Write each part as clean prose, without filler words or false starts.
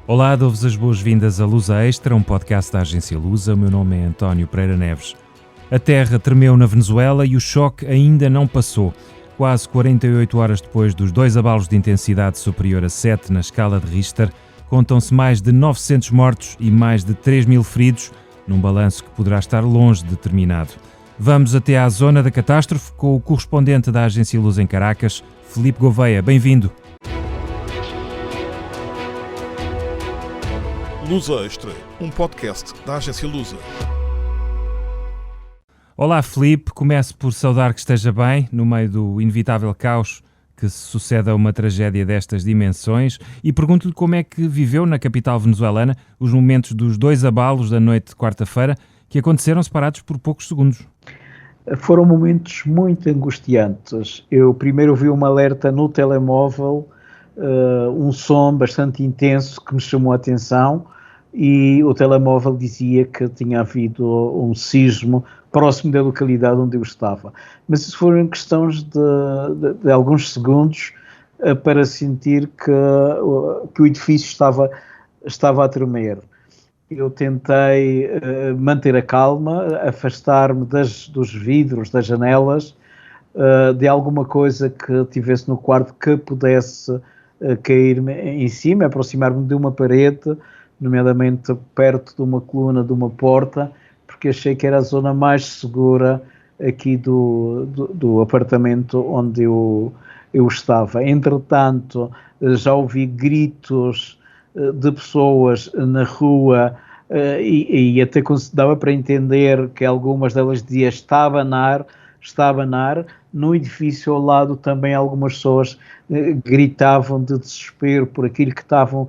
Olá, dou-vos as boas-vindas a Lusa Extra, um podcast da agência Lusa. O meu nome é António Pereira Neves. A terra tremeu na Venezuela e o choque ainda não passou. Quase 48 horas depois dos 2 abalos de intensidade superior a 7 na escala de Richter, contam-se mais de 900 mortos e mais de 3.000 feridos, num balanço que poderá estar longe de terminado. Vamos até à zona da catástrofe com o correspondente da agência Lusa em Caracas, Filipe Gouveia. Bem-vindo. Lusa Extra, um podcast da agência Lusa. Olá Filipe, começo por saudar que esteja bem no meio do inevitável caos que se sucede a uma tragédia destas dimensões e pergunto-lhe como é que viveu na capital venezuelana os momentos dos 2 abalos da noite de quarta-feira que aconteceram separados por poucos segundos. Foram momentos muito angustiantes. Eu primeiro vi um alerta no telemóvel, um som bastante intenso que me chamou a atenção e o telemóvel dizia que tinha havido um sismo próximo da localidade onde eu estava. Mas isso foram questões de alguns segundos para sentir que o edifício estava a tremer. Eu tentei manter a calma, afastar-me dos vidros, das janelas, de alguma coisa que tivesse no quarto que pudesse cair-me em cima, aproximar-me de uma parede, nomeadamente perto de uma coluna de uma porta, porque achei que era a zona mais segura aqui do apartamento onde eu estava. Entretanto, já ouvi gritos de pessoas na rua e até dava para entender que algumas delas diziam estava a anar. No edifício ao lado também algumas pessoas gritavam de desespero por aquilo que estavam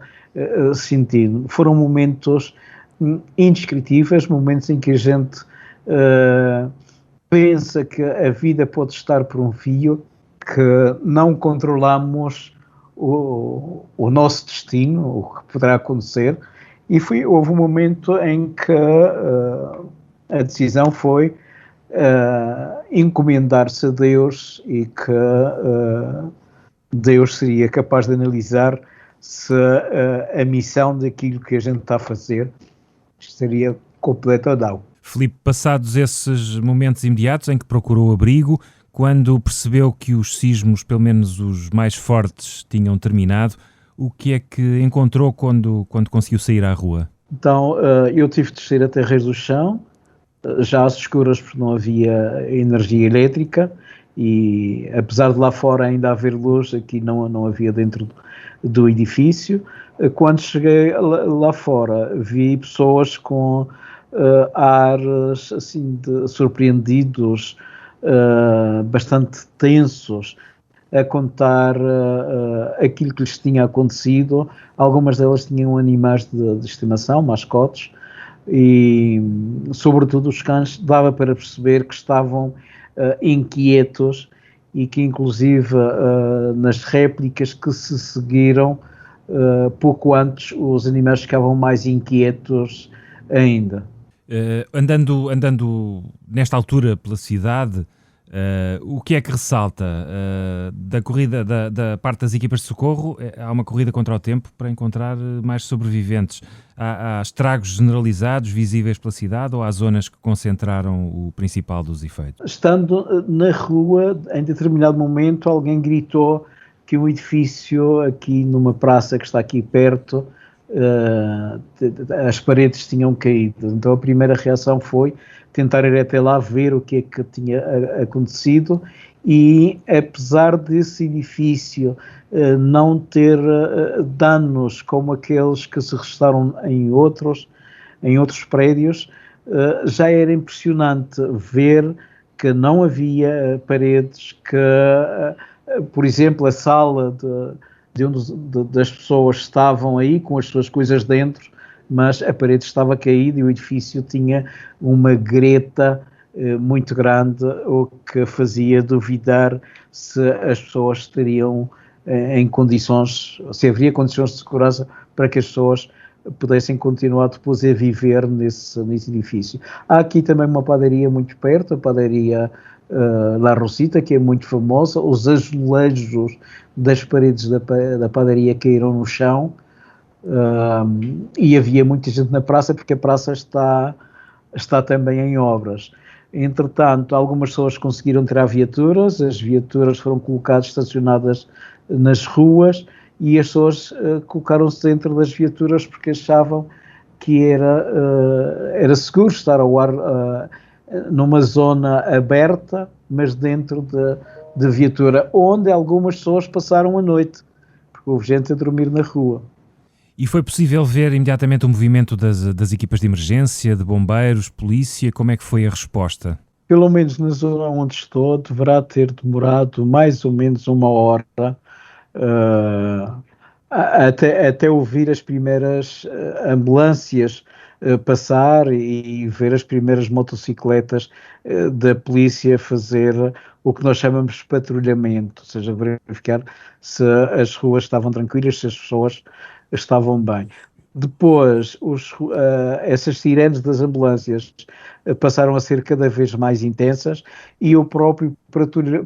sentindo. Foram momentos indescritíveis, momentos em que a gente pensa que a vida pode estar por um fio, que não controlamos o nosso destino, o que poderá acontecer, e houve um momento em que a decisão foi encomendar-se a Deus e que Deus seria capaz de analisar se a missão daquilo que a gente está a fazer seria completa ou não. Filipe, passados esses momentos imediatos em que procurou abrigo, quando percebeu que os sismos, pelo menos os mais fortes, tinham terminado, o que é que encontrou quando conseguiu sair à rua? Então, eu tive de descer até Reis do Chão, já às escuras porque não havia energia elétrica e apesar de lá fora ainda haver luz, aqui não havia dentro do edifício. Quando cheguei lá fora vi pessoas com ares assim surpreendidos, bastante tensos, a contar aquilo que lhes tinha acontecido. Algumas delas tinham animais de estimação, mascotes, e sobretudo os cães dava para perceber que estavam inquietos e que inclusive nas réplicas que se seguiram pouco antes os animais ficavam mais inquietos ainda. Andando nesta altura pela cidade, o que é que ressalta da corrida da parte das equipas de socorro? Há uma corrida contra o tempo para encontrar mais sobreviventes. Há estragos generalizados visíveis pela cidade ou há zonas que concentraram o principal dos efeitos? Estando na rua, em determinado momento, alguém gritou que um edifício aqui numa praça que está aqui perto, as paredes tinham caído. Então a primeira reação foi tentar ir até lá ver o que é que tinha acontecido e apesar desse edifício não ter danos como aqueles que se registaram em outros prédios, já era impressionante ver que não havia paredes, que, por exemplo, a sala de onde das pessoas estavam aí com as suas coisas dentro, mas a parede estava caída e o edifício tinha uma greta muito grande, o que fazia duvidar se as pessoas estariam em condições, se haveria condições de segurança para que as pessoas pudessem continuar depois a viver nesse edifício. Há aqui também uma padaria muito perto, a padaria La Rosita, que é muito famosa. Os azulejos das paredes da padaria caíram no chão, e havia muita gente na praça, porque a praça está também em obras. Entretanto, algumas pessoas conseguiram tirar viaturas, as viaturas foram colocadas, estacionadas nas ruas, e as pessoas colocaram-se dentro das viaturas porque achavam que era seguro estar ao ar numa zona aberta, mas dentro de viatura, onde algumas pessoas passaram a noite, porque houve gente a dormir na rua. E foi possível ver imediatamente o movimento das equipas de emergência, de bombeiros, polícia? Como é que foi a resposta? Pelo menos na zona onde estou, deverá ter demorado mais ou menos 1 hora até ouvir as primeiras ambulâncias passar e ver as primeiras motocicletas da polícia fazer o que nós chamamos de patrulhamento, ou seja, verificar se as ruas estavam tranquilas, se as pessoas estavam bem. Depois, essas sirenes das ambulâncias passaram a ser cada vez mais intensas e o próprio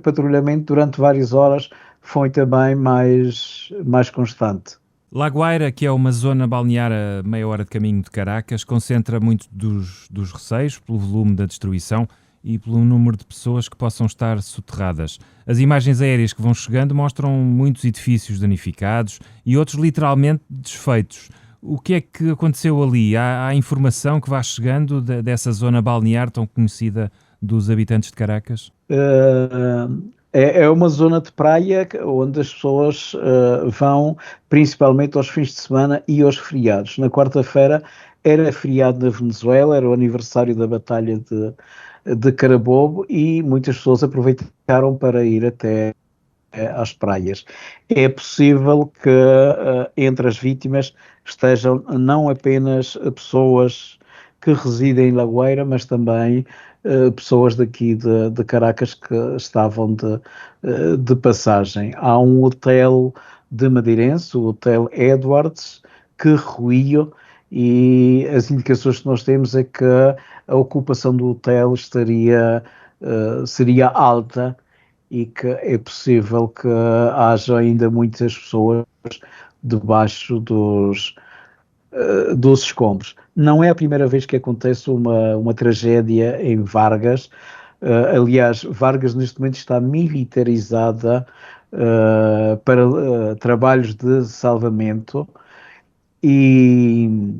patrulhamento durante várias horas foi também mais constante. La Guaira, que é uma zona balnear a meia hora de caminho de Caracas, concentra muito dos receios pelo volume da destruição e pelo número de pessoas que possam estar soterradas. As imagens aéreas que vão chegando mostram muitos edifícios danificados e outros literalmente desfeitos. O que é que aconteceu ali? Há informação que vá chegando dessa zona balnear tão conhecida dos habitantes de Caracas? É uma zona de praia onde as pessoas vão principalmente aos fins de semana e aos feriados. Na quarta-feira era feriado na Venezuela, era o aniversário da Batalha de Carabobo e muitas pessoas aproveitaram para ir até às praias. É possível que entre as vítimas estejam não apenas pessoas que residem em La Guaira, mas também pessoas daqui de Caracas que estavam de passagem. Há um hotel de madeirense, o Hotel Edwards, que ruiu, e as indicações que nós temos é que a ocupação do hotel seria alta e que é possível que haja ainda muitas pessoas debaixo dos escombros. Não é a primeira vez que acontece uma tragédia em Vargas. Aliás, Vargas neste momento está militarizada para trabalhos de salvamento e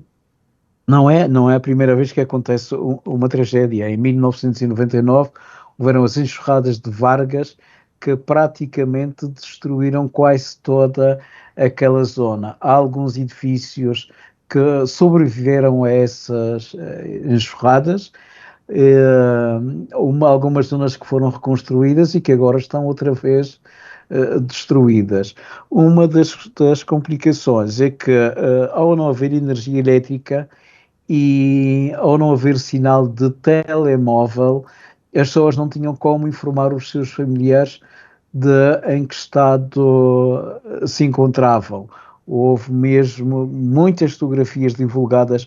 não é a primeira vez que acontece uma tragédia. Em 1999 houveram as enxurradas de Vargas que praticamente destruíram quase toda aquela zona. Há alguns edifícios que sobreviveram a essas enxurradas, algumas zonas que foram reconstruídas e que agora estão outra vez destruídas. Uma das complicações é que ao não haver energia elétrica e ao não haver sinal de telemóvel, as pessoas não tinham como informar os seus familiares em que estado se encontravam. Houve mesmo muitas fotografias divulgadas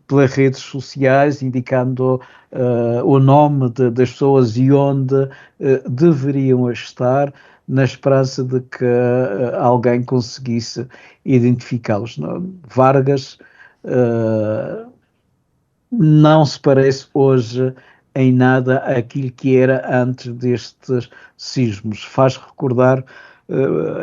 pelas redes sociais, indicando o nome das pessoas e onde deveriam estar, na esperança de que alguém conseguisse identificá-los. Vargas não se parece hoje em nada aquilo que era antes destes sismos. Faz recordar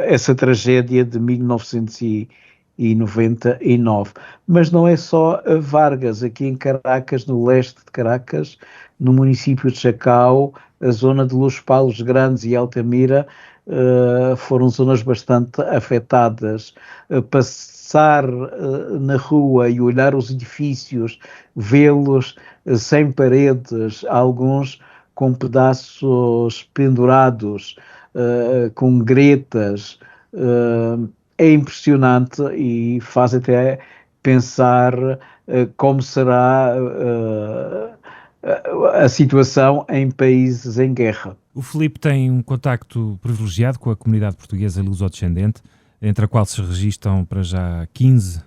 essa tragédia de 1999. Mas não é só a Vargas. Aqui em Caracas, no leste de Caracas, no município de Chacao, a zona de Los Palos Grandes e Altamira foram zonas bastante afetadas. Passar na rua e olhar os edifícios, vê-los sem paredes, alguns com pedaços pendurados, com gretas, é impressionante e faz até pensar como será a situação em países em guerra. O Filipe tem um contacto privilegiado com a comunidade portuguesa lusodescendente, entre a qual se registram para já 15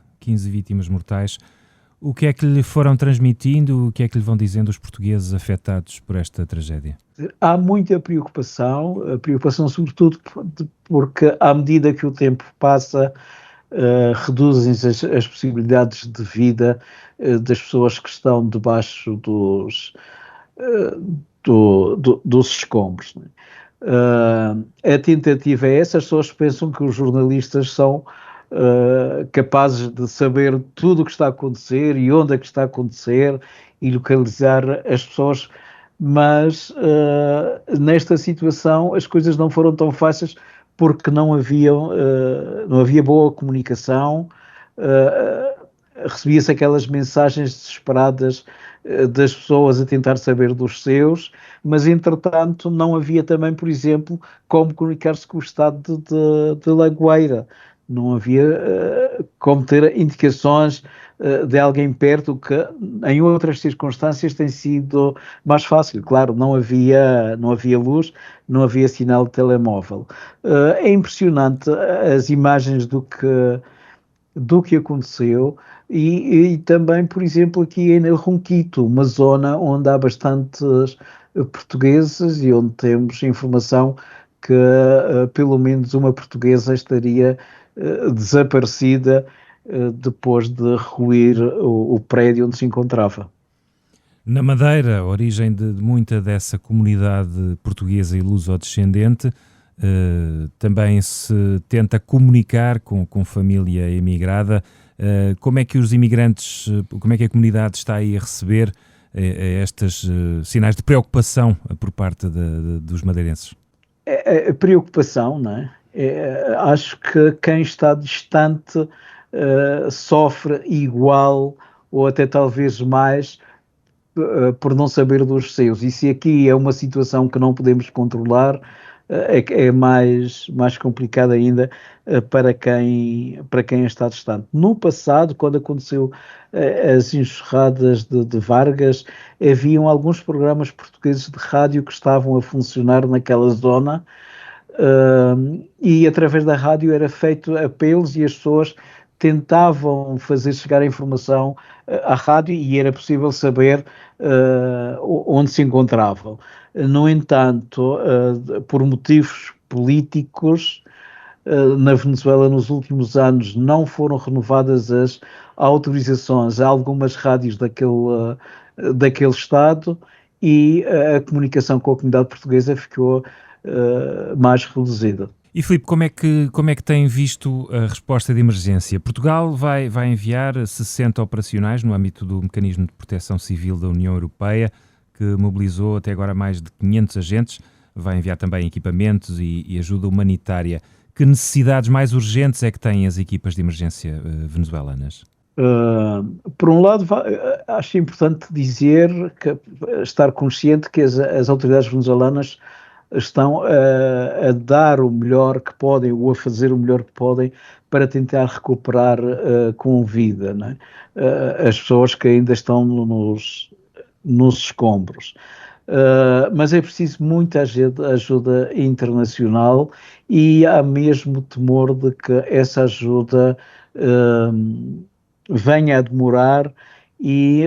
vítimas mortais. O que é que lhe foram transmitindo, o que é que lhe vão dizendo os portugueses afetados por esta tragédia? Há muita preocupação sobretudo porque à medida que o tempo passa, reduzem as possibilidades de vida das pessoas que estão debaixo dos escombros. Né? A tentativa é essa. As pessoas pensam que os jornalistas são capazes de saber tudo o que está a acontecer e onde é que está a acontecer e localizar as pessoas, mas nesta situação as coisas não foram tão fáceis porque não havia boa comunicação, recebia-se aquelas mensagens desesperadas das pessoas a tentar saber dos seus, mas entretanto não havia também, por exemplo, como comunicar-se com o estado de Lagoeira, não havia como ter indicações de alguém perto, que em outras circunstâncias tem sido mais fácil. Claro, não havia luz, não havia sinal de telemóvel. É impressionante as imagens do que aconteceu e também, por exemplo, aqui em El Ronquito, uma zona onde há bastantes portugueses e onde temos informação que pelo menos uma portuguesa estaria desaparecida depois de ruir o prédio onde se encontrava. Na Madeira, origem de muita dessa comunidade portuguesa e luso-descendente, também se tenta comunicar com família imigrada. Como é que os imigrantes, como é que a comunidade está aí a receber estes sinais de preocupação por parte dos madeirenses? A preocupação, não é? Acho que quem está distante sofre igual ou até talvez mais por não saber dos seus. E se aqui é uma situação que não podemos controlar, é mais complicado ainda para quem está distante. No passado, quando aconteceu as enxurradas de Vargas, haviam alguns programas portugueses de rádio que estavam a funcionar naquela zona, e através da rádio era feito apelos e as pessoas tentavam fazer chegar a informação à rádio e era possível saber onde se encontravam. No entanto, por motivos políticos, na Venezuela nos últimos anos não foram renovadas as autorizações a algumas rádios daquele estado e a comunicação com a comunidade portuguesa ficou mais reduzida. E Filipe, como é que tem visto a resposta de emergência? Portugal vai enviar 60 operacionais no âmbito do Mecanismo de Proteção Civil da União Europeia, que mobilizou até agora mais de 500 agentes, vai enviar também equipamentos e ajuda humanitária. Que necessidades mais urgentes é que têm as equipas de emergência venezuelanas? Por um lado, acho importante estar consciente que as autoridades venezuelanas estão a dar o melhor que podem ou a fazer o melhor que podem para tentar recuperar com vida, não é? As pessoas que ainda estão nos escombros. Mas é preciso muita ajuda internacional e há mesmo temor de que essa ajuda venha a demorar e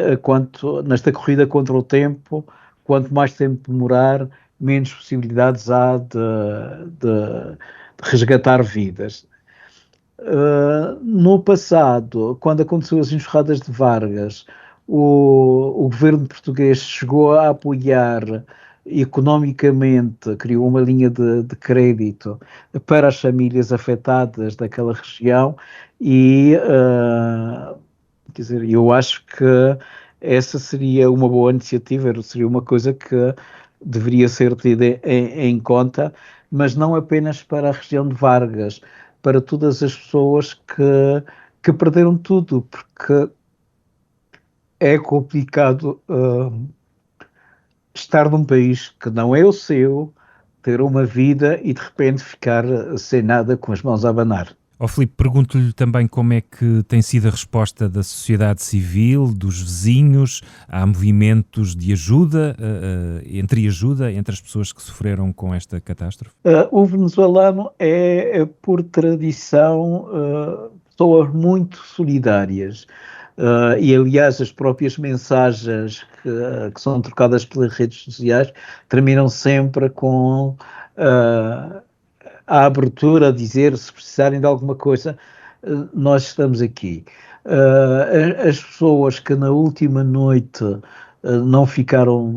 nesta corrida contra o tempo, quanto mais tempo demorar, menos possibilidades há de resgatar vidas. No passado, quando aconteceu as enxurradas de Vargas, o governo português chegou a apoiar economicamente, criou uma linha de crédito para as famílias afetadas daquela região e, quer dizer, eu acho que essa seria uma boa iniciativa, seria uma coisa que deveria ser tida em conta, mas não apenas para a região de Vargas, para todas as pessoas que perderam tudo, porque é complicado estar num país que não é o seu, ter uma vida e de repente ficar sem nada, com as mãos a abanar. Filipe, pergunto-lhe também como é que tem sido a resposta da sociedade civil, dos vizinhos. Há movimentos de ajuda, entre as pessoas que sofreram com esta catástrofe? O venezuelano é por tradição, pessoas muito solidárias. E aliás as próprias mensagens que são trocadas pelas redes sociais terminam sempre com a abertura a dizer, se precisarem de alguma coisa, nós estamos aqui. As pessoas que na última noite não ficaram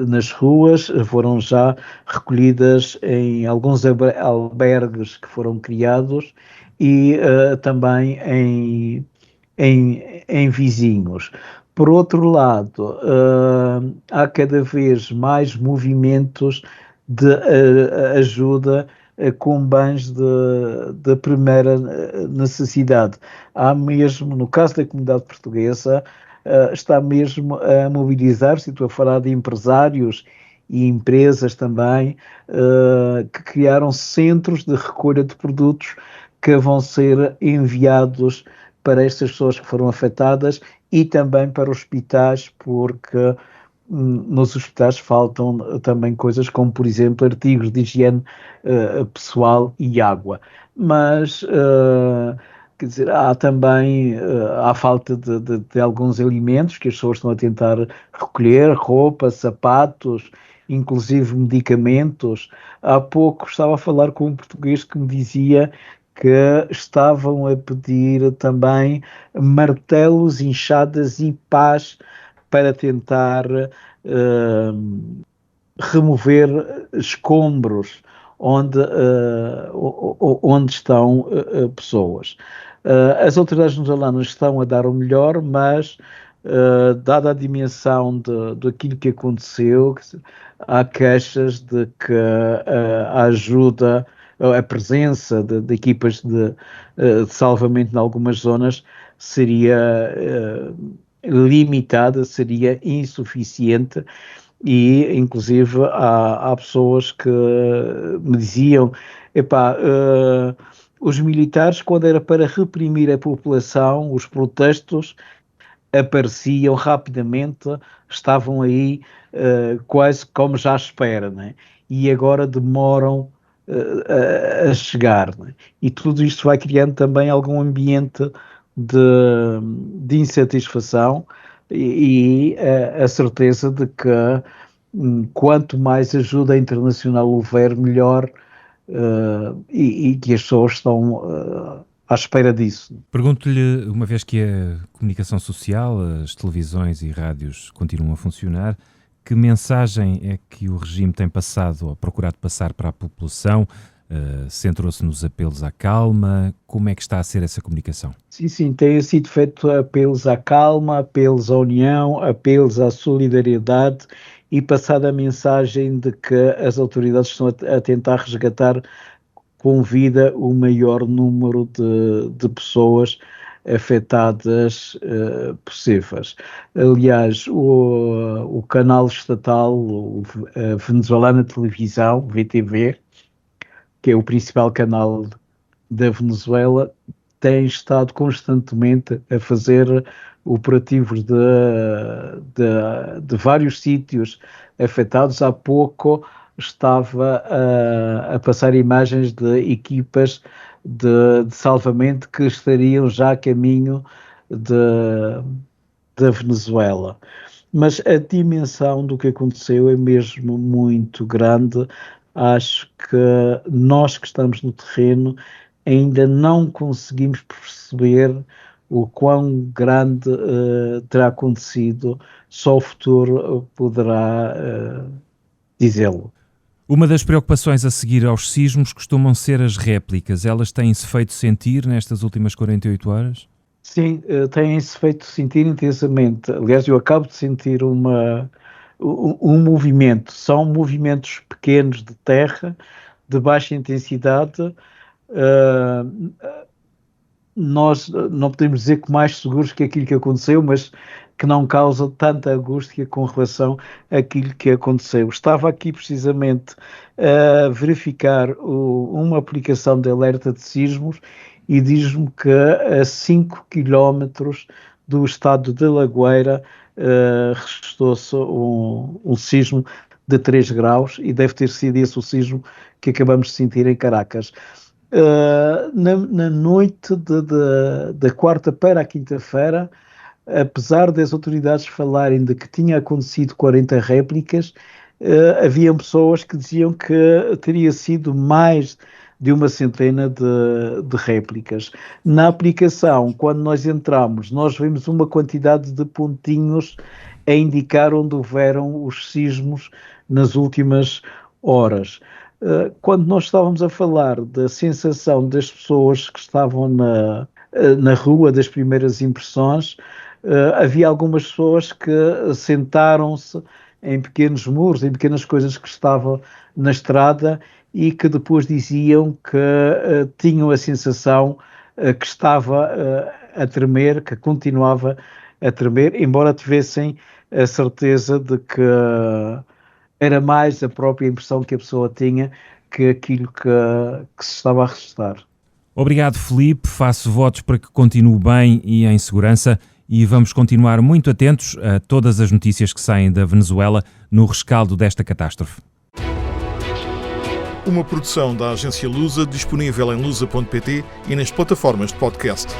nas ruas, foram já recolhidas em alguns albergues que foram criados e também em vizinhos. Por outro lado, há cada vez mais movimentos de ajuda com bens de primeira necessidade. Há mesmo, no caso da comunidade portuguesa, está mesmo a mobilizar-se, estou a falar de empresários e empresas também, que criaram centros de recolha de produtos que vão ser enviados para estas pessoas que foram afetadas e também para hospitais, porque nos hospitais faltam também coisas como, por exemplo, artigos de higiene pessoal e água. Mas, quer dizer, há também há falta de alguns alimentos que as pessoas estão a tentar recolher, roupa, sapatos, inclusive medicamentos. Há pouco estava a falar com um português que me dizia que estavam a pedir também martelos, enxadas e pás para tentar remover escombros onde estão pessoas. As autoridades venezuelanas estão a dar o melhor, mas dada a dimensão daquilo que aconteceu, há queixas de que a ajuda, a presença de equipas de salvamento em algumas zonas seria limitada, seria insuficiente e inclusive há pessoas que me diziam, os militares, quando era para reprimir a população, os protestos apareciam rapidamente, estavam aí quase como já à espera, né? E agora demoram a chegar, né? E tudo isto vai criando também algum ambiente de insatisfação e a certeza de que quanto mais ajuda internacional houver, melhor, e que as pessoas estão à espera disso. Pergunto-lhe, uma vez que a comunicação social, as televisões e rádios continuam a funcionar, que mensagem é que o regime tem passado ou procurado passar para a população? Centrou-se nos apelos à calma? Como é que está a ser essa comunicação? Sim, têm sido feitos apelos à calma, apelos à união, apelos à solidariedade e passada a mensagem de que as autoridades estão a tentar resgatar com vida o maior número de pessoas afetadas possíveis. Aliás, o canal estatal, a Venezuelana Televisão, VTV, que é o principal canal da Venezuela, tem estado constantemente a fazer operativos de vários sítios afetados. Há pouco estava a passar imagens de equipas de salvamento que estariam já a caminho da Venezuela. Mas a dimensão do que aconteceu é mesmo muito grande. Acho que nós que estamos no terreno ainda não conseguimos perceber o quão grande terá acontecido, só o futuro poderá dizê-lo. Uma das preocupações a seguir aos sismos costumam ser as réplicas. Elas têm-se feito sentir nestas últimas 48 horas? Sim, têm-se feito sentir intensamente. Aliás, eu acabo de sentir um movimento. São movimentos pequenos de terra, de baixa intensidade. Nós não podemos dizer que mais seguros que aquilo que aconteceu, mas que não causa tanta angústia com relação àquilo que aconteceu. Estava aqui precisamente a verificar uma aplicação de alerta de sismos e diz-me que a 5 quilómetros do estado de Lagoeira registrou-se um sismo de 3 graus e deve ter sido esse o sismo que acabamos de sentir em Caracas. Na noite da quarta para a quinta-feira, apesar das autoridades falarem de que tinha acontecido 40 réplicas, haviam pessoas que diziam que teria sido mais de uma centena de réplicas. Na aplicação, quando nós entramos, nós vemos uma quantidade de pontinhos a indicar onde houveram os sismos nas últimas horas. Quando nós estávamos a falar da sensação das pessoas que estavam na rua, das primeiras impressões, havia algumas pessoas que sentaram-se em pequenos muros, em pequenas coisas que estavam na estrada e que depois diziam que tinham a sensação que estava a tremer, que continuava a tremer, embora tivessem a certeza de que era mais a própria impressão que a pessoa tinha que aquilo que se estava a registrar. Obrigado, Filipe. Faço votos para que continue bem e em segurança e vamos continuar muito atentos a todas as notícias que saem da Venezuela no rescaldo desta catástrofe. Uma produção da agência Lusa, disponível em lusa.pt e nas plataformas de podcast.